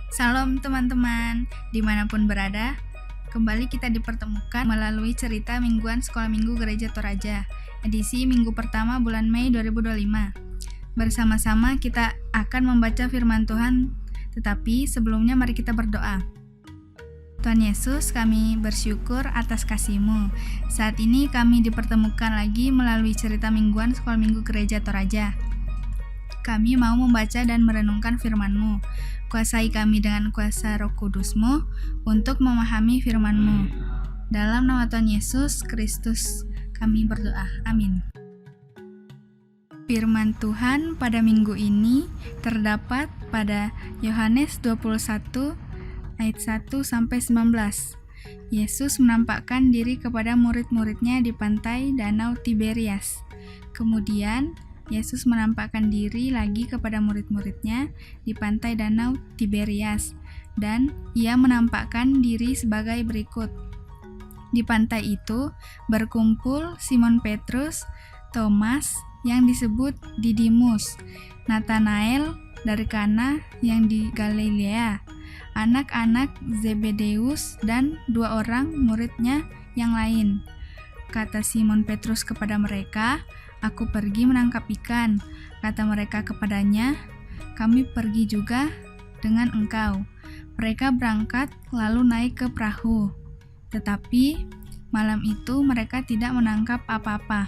Salam teman-teman, dimanapun berada. Kembali kita dipertemukan melalui cerita mingguan Sekolah Minggu Gereja Toraja, edisi minggu pertama bulan Mei 2025. Bersama-sama kita akan membaca firman Tuhan, tetapi sebelumnya mari kita berdoa. Tuhan Yesus, kami bersyukur atas kasih-Mu. Saat ini kami dipertemukan lagi melalui cerita mingguan Sekolah Minggu Gereja Toraja. Kami mau membaca dan merenungkan firman-Mu. Kuasai kami dengan kuasa Roh Kudus-Mu untuk memahami firman-Mu. Dalam nama Tuhan Yesus Kristus kami berdoa. Amin. Firman Tuhan pada minggu ini terdapat pada Yohanes 21 ayat 1-19. Yesus menampakkan diri kepada murid-muridnya di pantai Danau Tiberias. Kemudian Yesus menampakkan diri lagi kepada murid-muridnya di pantai Danau Tiberias, dan ia menampakkan diri sebagai berikut. Di pantai itu berkumpul Simon Petrus, Thomas yang disebut Didimus, Natanael dari Kana yang di Galilea, anak-anak Zebedeus, dan 2 orang muridnya yang lain. Kata Simon Petrus kepada mereka, "Aku pergi menangkap ikan." Kata mereka kepadanya, "Kami pergi juga dengan engkau." Mereka berangkat lalu naik ke perahu. Tetapi malam itu mereka tidak menangkap apa-apa.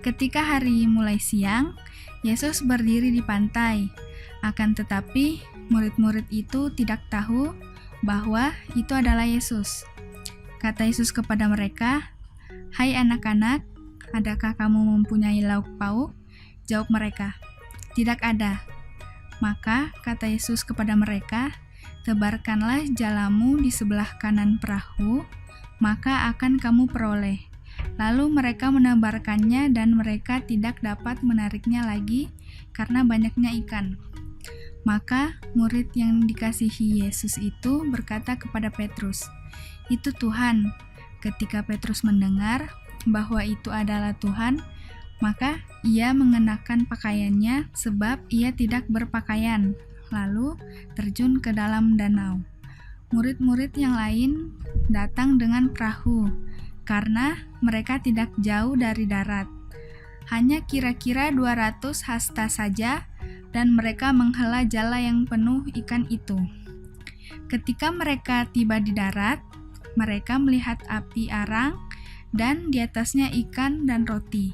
Ketika hari mulai siang, Yesus berdiri di pantai. Akan tetapi murid-murid itu tidak tahu bahwa itu adalah Yesus. Kata Yesus kepada mereka, "Hai anak-anak, adakah kamu mempunyai lauk pauk?" Jawab mereka, "Tidak ada." Maka kata Yesus kepada mereka, "Tebarkanlah jalamu di sebelah kanan perahu, maka akan kamu peroleh." Lalu mereka menebarkannya dan mereka tidak dapat menariknya lagi karena banyaknya ikan. Maka murid yang dikasihi Yesus itu berkata kepada Petrus, "Itu Tuhan." Ketika Petrus mendengar bahwa itu adalah Tuhan, maka ia mengenakan pakaiannya sebab ia tidak berpakaian, lalu terjun ke dalam danau. Murid-murid yang lain datang dengan perahu, karena mereka tidak jauh dari darat. Hanya kira-kira 200 hasta saja, dan mereka menghela jala yang penuh ikan itu. Ketika mereka tiba di darat, mereka melihat api arang dan di atasnya ikan dan roti.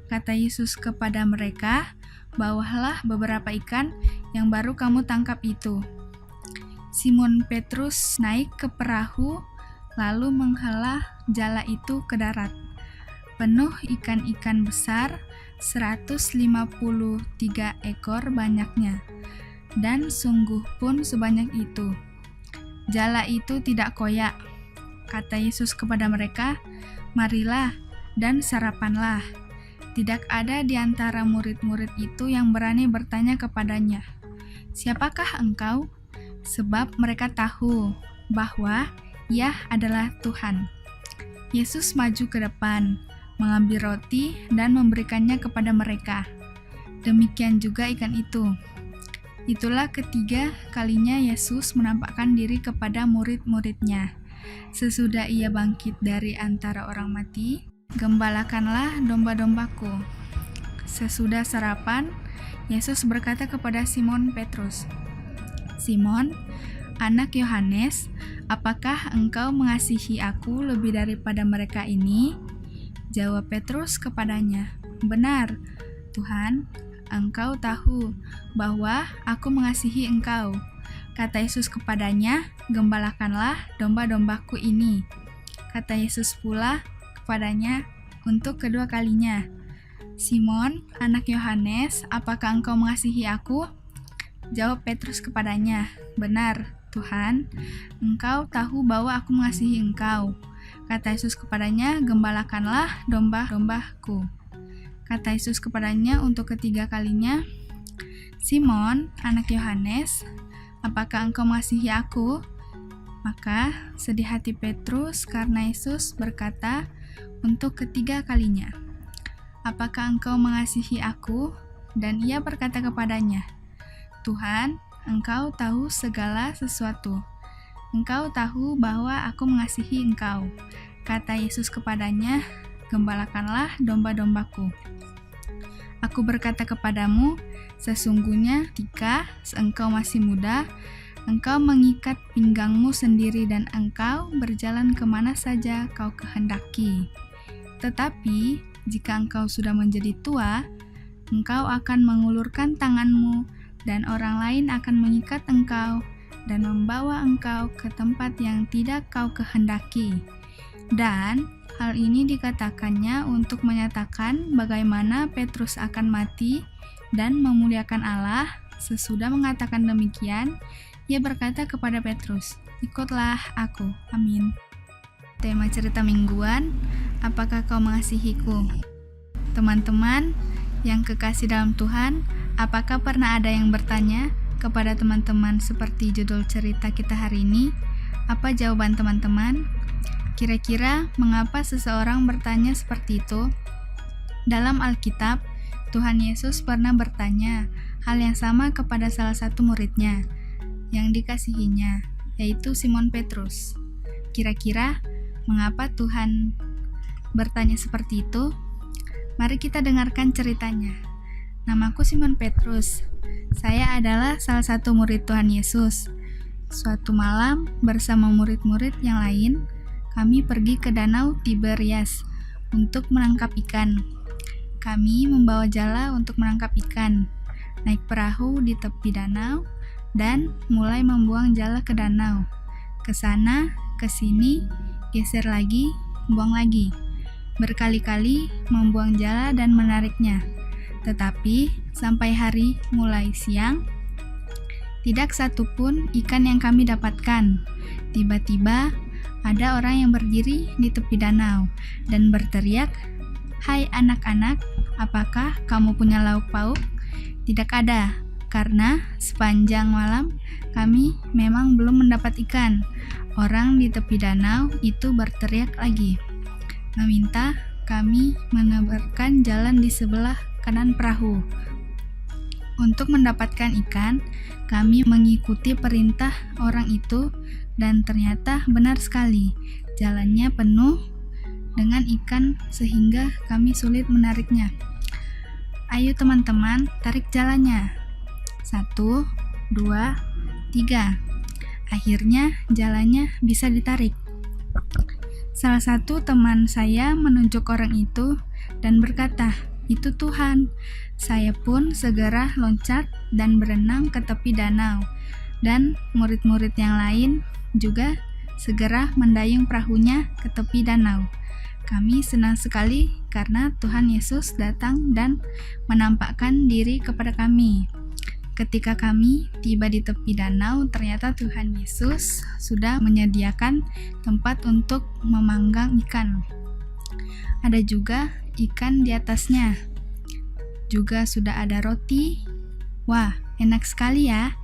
Kata Yesus kepada mereka, "Bawalah beberapa ikan yang baru kamu tangkap itu." Simon Petrus naik ke perahu lalu menghela jala itu ke darat. Penuh ikan-ikan besar, 153 ekor banyaknya, dan sungguh pun sebanyak itu. Jala itu tidak koyak. Kata Yesus kepada mereka, "Marilah dan sarapanlah." Tidak ada di antara murid-murid itu yang berani bertanya kepadanya, "Siapakah engkau?" Sebab mereka tahu bahwa Ia adalah Tuhan. Yesus maju ke depan, mengambil roti dan memberikannya kepada mereka. Demikian juga ikan itu. Itulah ketiga kalinya Yesus menampakkan diri kepada murid-muridnya. Sesudah ia bangkit dari antara orang mati, "Gembalakanlah domba-dombaku." Sesudah sarapan, Yesus berkata kepada Simon Petrus, "Simon, anak Yohanes, apakah engkau mengasihi aku lebih daripada mereka ini?" Jawab Petrus kepadanya, "Benar, Tuhan, engkau tahu bahwa aku mengasihi engkau." Kata Yesus kepadanya, "Gembalakanlah domba-dombaku ini." Kata Yesus pula kepadanya untuk kedua kalinya, "Simon, anak Yohanes, apakah engkau mengasihi aku?" Jawab Petrus kepadanya, "Benar, Tuhan, engkau tahu bahwa aku mengasihi engkau." Kata Yesus kepadanya, "Gembalakanlah domba-dombaku." Kata Yesus kepadanya untuk ketiga kalinya, "Simon, anak Yohanes, apakah engkau mengasihi aku?" Maka sedih hati Petrus karena Yesus berkata untuk ketiga kalinya, "Apakah engkau mengasihi aku?" Dan ia berkata kepadanya, "Tuhan, engkau tahu segala sesuatu. Engkau tahu bahwa aku mengasihi engkau. Kata Yesus kepadanya, gembalakanlah domba-dombaku. Aku berkata kepadamu, sesungguhnya ketika engkau masih muda, engkau mengikat pinggangmu sendiri dan engkau berjalan kemana saja kau kehendaki. Tetapi jika engkau sudah menjadi tua, engkau akan mengulurkan tanganmu dan orang lain akan mengikat engkau dan membawa engkau ke tempat yang tidak kau kehendaki. Dan hal ini dikatakannya untuk menyatakan bagaimana Petrus akan mati dan memuliakan Allah. Sesudah mengatakan demikian, ia berkata kepada Petrus, ikutlah aku. Amin. Tema cerita mingguan, apakah kau mengasihiku? Teman-teman yang kekasih dalam Tuhan, apakah pernah ada yang bertanya kepada teman-teman seperti judul cerita kita hari ini? Apa jawaban teman-teman? Kira-kira mengapa seseorang bertanya seperti itu? Dalam Alkitab, Tuhan Yesus pernah bertanya hal yang sama kepada salah satu muridnya yang dikasihinya, yaitu Simon Petrus. Kira-kira mengapa Tuhan bertanya seperti itu? Mari kita dengarkan ceritanya. Namaku Simon Petrus. Saya adalah salah satu murid Tuhan Yesus. Suatu malam, bersama murid-murid yang lain, kami pergi ke danau Tiberias untuk menangkap ikan. Kami membawa jala untuk menangkap ikan, naik perahu di tepi danau, dan mulai membuang jala ke danau. Ke sana, ke sini, geser lagi, buang lagi. Berkali-kali membuang jala dan menariknya. Tetapi sampai hari mulai siang, tidak satu pun ikan yang kami dapatkan. Tiba-tiba ada orang yang berdiri di tepi danau dan berteriak, "Hai anak-anak, apakah kamu punya lauk pauk?" Tidak ada, karena sepanjang malam kami memang belum mendapat ikan. Orang di tepi danau itu berteriak lagi, meminta kami menebarkan jalan di sebelah kanan perahu. Untuk mendapatkan ikan, kami mengikuti perintah orang itu dan ternyata benar sekali, jalannya penuh dengan ikan sehingga kami sulit menariknya. Ayo teman-teman, tarik jalannya. 1, 2, 3. Akhirnya jalannya bisa ditarik. Salah satu teman saya menunjuk orang itu dan berkata, "Itu Tuhan." Saya pun segera loncat dan berenang ke tepi danau, dan murid-murid yang lain juga segera mendayung perahunya ke tepi danau. Kami senang sekali karena Tuhan Yesus datang dan menampakkan diri kepada kami. Ketika kami tiba di tepi danau, ternyata Tuhan Yesus sudah menyediakan tempat untuk memanggang ikan. Ada juga ikan di atasnya. Juga sudah ada roti. Wah, enak sekali ya.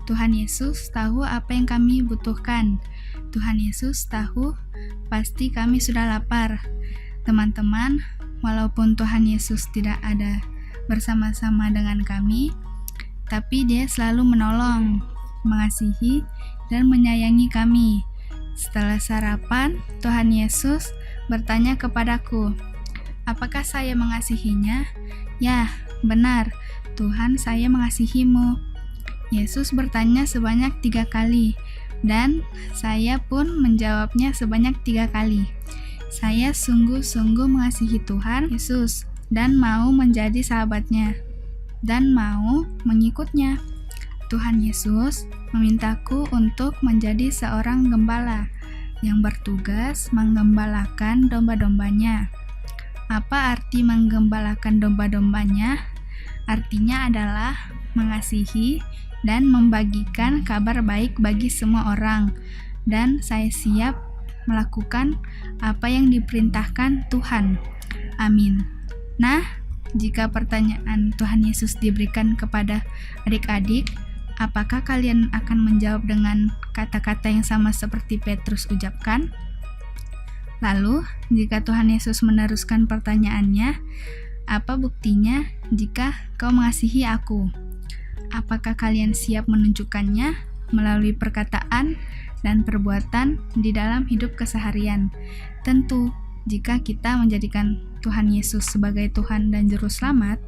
Tuhan Yesus tahu apa yang kami butuhkan. Tuhan Yesus tahu pasti kami sudah lapar. Teman-teman, walaupun Tuhan Yesus tidak ada bersama-sama dengan kami, tapi Dia selalu menolong, mengasihi, dan menyayangi kami. Setelah sarapan, Tuhan Yesus bertanya kepadaku, apakah saya mengasihinya? Ya, benar, Tuhan, saya mengasihimu. Yesus bertanya sebanyak 3 kali, dan saya pun menjawabnya sebanyak 3 kali. Saya sungguh-sungguh mengasihi Tuhan Yesus, dan mau menjadi sahabatnya, dan mau mengikutnya. Tuhan Yesus memintaku untuk menjadi seorang gembala yang bertugas menggembalakan domba-dombanya. Apa arti menggembalakan domba-dombanya? Artinya adalah mengasihi dan membagikan kabar baik bagi semua orang. Dan saya siap melakukan apa yang diperintahkan Tuhan. Amin. Nah, jika pertanyaan Tuhan Yesus diberikan kepada adik-adik, apakah kalian akan menjawab dengan kata-kata yang sama seperti Petrus ucapkan? Lalu, jika Tuhan Yesus meneruskan pertanyaannya, apa buktinya jika kau mengasihi aku? Apakah kalian siap menunjukkannya melalui perkataan dan perbuatan di dalam hidup keseharian? Tentu, jika kita menjadikan Tuhan Yesus sebagai Tuhan dan Juru Selamat,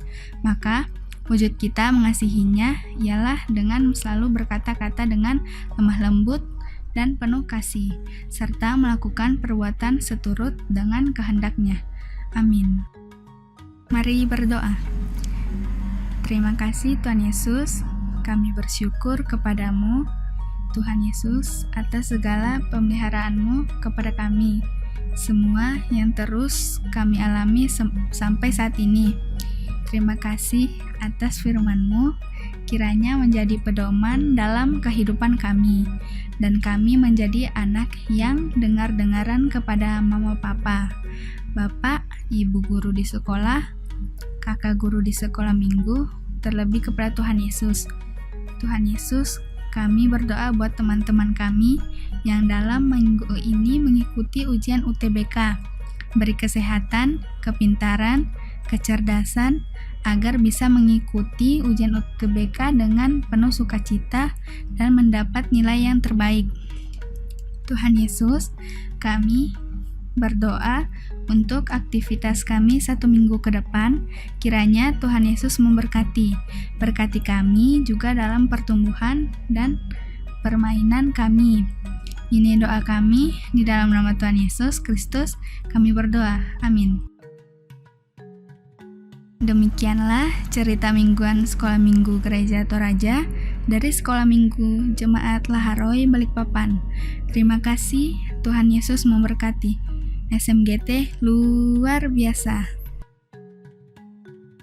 maka wujud kita mengasihinya ialah dengan selalu berkata-kata dengan lemah lembut dan penuh kasih, serta melakukan perbuatan seturut dengan kehendak-Nya. Amin. Mari berdoa. Terima kasih Tuhan Yesus, kami bersyukur kepadamu, Tuhan Yesus, atas segala pemeliharaan-Mu kepada kami, semua yang terus kami alami sampai saat ini. Terima kasih atas firman-Mu, kiranya menjadi pedoman dalam kehidupan kami, dan kami menjadi anak yang dengar-dengaran kepada mama papa, bapak, ibu guru di sekolah, kakak guru di sekolah minggu, terlebih kepada Tuhan Yesus. Tuhan Yesus, kami berdoa buat teman-teman kami yang dalam minggu ini mengikuti ujian UTBK. Beri kesehatan, kepintaran, kecerdasan, agar bisa mengikuti ujian UTBK dengan penuh sukacita dan mendapat nilai yang terbaik. Tuhan Yesus, kami berdoa untuk aktivitas kami 1 minggu ke depan. Kiranya Tuhan Yesus memberkati. Berkati kami juga dalam pertumbuhan dan permainan kami. Ini doa kami di dalam nama Tuhan Yesus Kristus. Kami berdoa. Amin. Demikianlah cerita mingguan Sekolah Minggu Gereja Toraja dari Sekolah Minggu Jemaat Laharoy Balikpapan. Terima kasih, Tuhan Yesus memberkati. SMGT luar biasa.